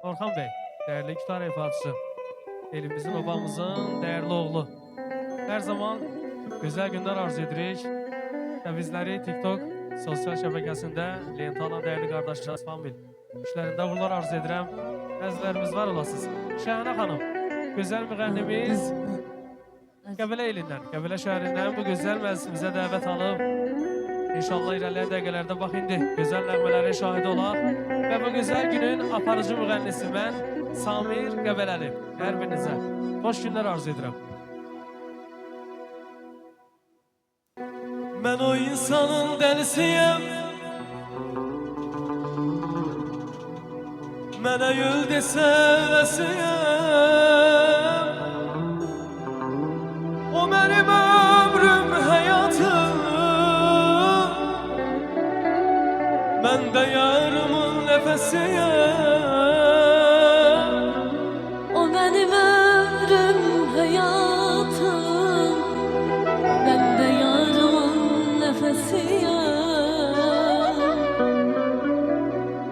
Orhan Bey, değerli kütahya ifaçısı, elimizin, obamızın değerli oğlu. Her zaman güzel günler arzu edirik. Ve bizleri TikTok sosyal şebekesinde lenta alan değerli kardeşler, famil. İşlerinde bunlar arzu edirəm. Əzizlərimiz var olasınız. Şahane Hanım, güzel müğennimiz Qəbələ elindən, Qəbələ şəhərindən bu güzel məclisimizə dəvət alıb. İnşallah ilerleyen dəqiqələrdə bax indi gözəl nəğmələrin şahidi olaq və bu güzel günün aparıcı müğənnisi mən Samir Qəbələli. Hər birinizə xoş günlər arzu edirəm. Ben o insanın delisiyim, mənə yol desəvəsiyim. O benim ömrüm, hayatım, ben de yarımın nefesiyim. O benim ömrüm, hayatım, ben de yarımın nefesiyim.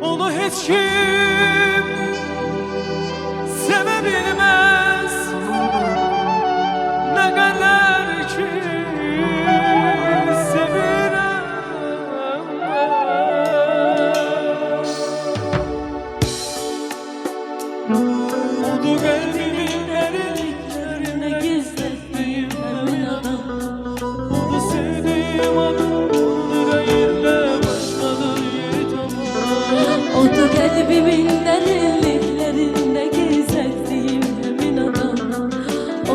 Onu hiç kim sevebilmez, ne kadar ki sevirem. Oldu kalbimin derinliklerine gizlettiğim emin adam. Oldu sevdiğim adam, onun yüreğinde başkadır yeri tamam. Odu kalbimin derinliklerinde gizlettiğim emin adam.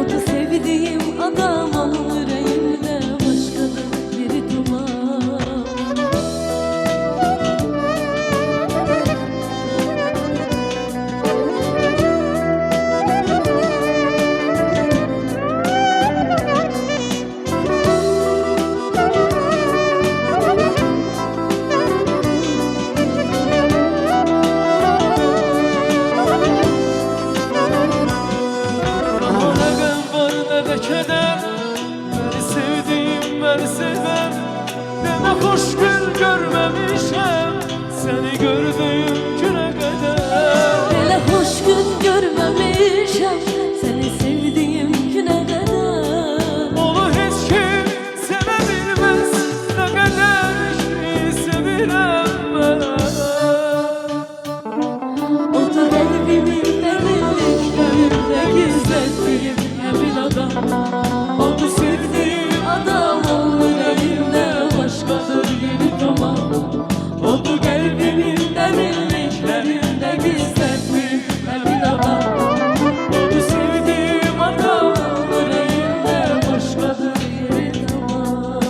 Odu sevdiğim adam, onun yüreğimde başkadır yeri duman. Ne gam var ne de keder, beni sevdiğim beni sever. Ne hoş gün görmemişim, seni gördüğüm güne kadar. Hele hoş gün görmemişim, seni sevdiğim güne kadar. Onu hiç kim sevebilmez, ne kadar ki sevirem ben. Odu kalbimin derinliklerinde gizlettiğim emin adam. Oldu sevdiğim Adam, onun yüreğimde başkadır yeri tamam. oldu kalbimin Derinliklerinde gizlettiğim emin adam. oldu sevdiğim adam. Onun yüreğimde başkadır yeri tamam.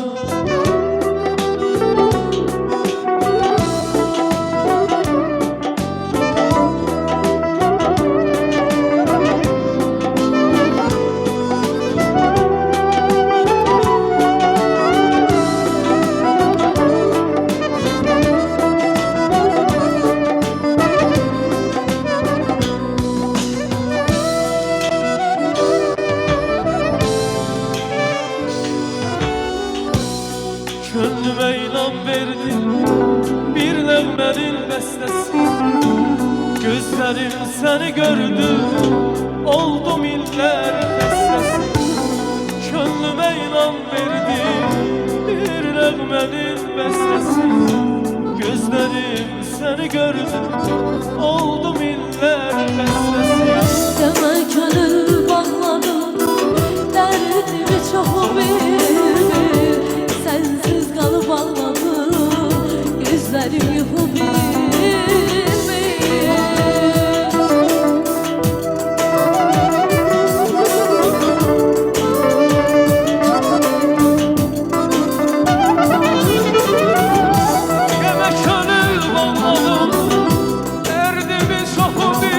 Gönlüme ilan verdi bir nəğmənin bəstəsi. Gözlerim seni gördü, oldum iller bəstəsi. Gönlüme ilan verdi bir nəğmənin bəstəsi. Gözlerim seni gördü, oldum iller bəstəsi. Demek gönül bağladım, derdimi çok bildim. Sensiz kalıp ağladım, gözlerim yuhu Demek gönül bağladım, derdimi çok bildim.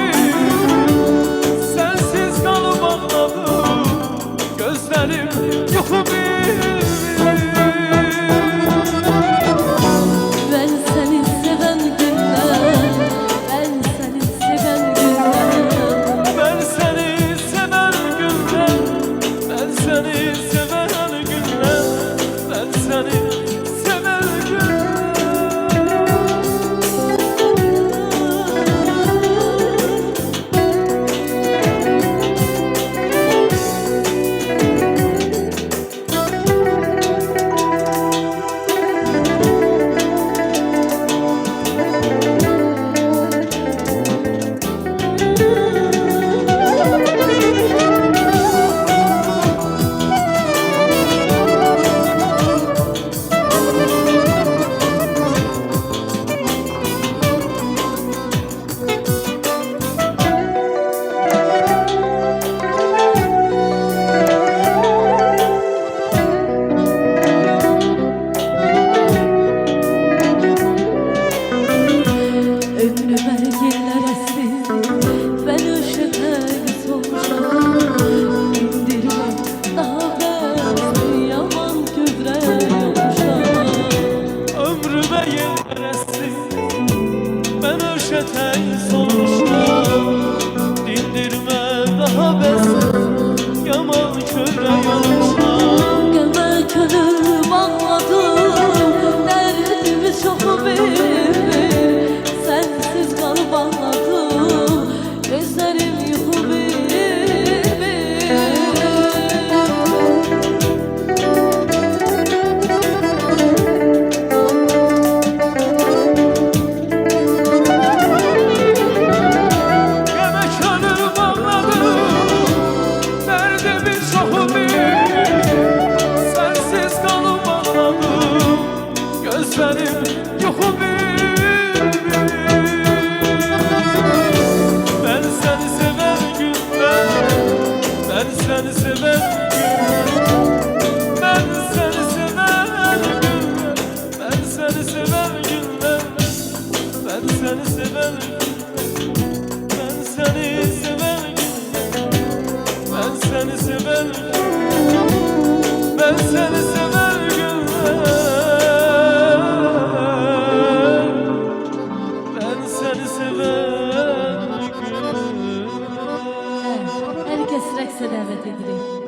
Ben seni sever güller, ben seni sever güller. Herkes rəqsə dəvət edirik.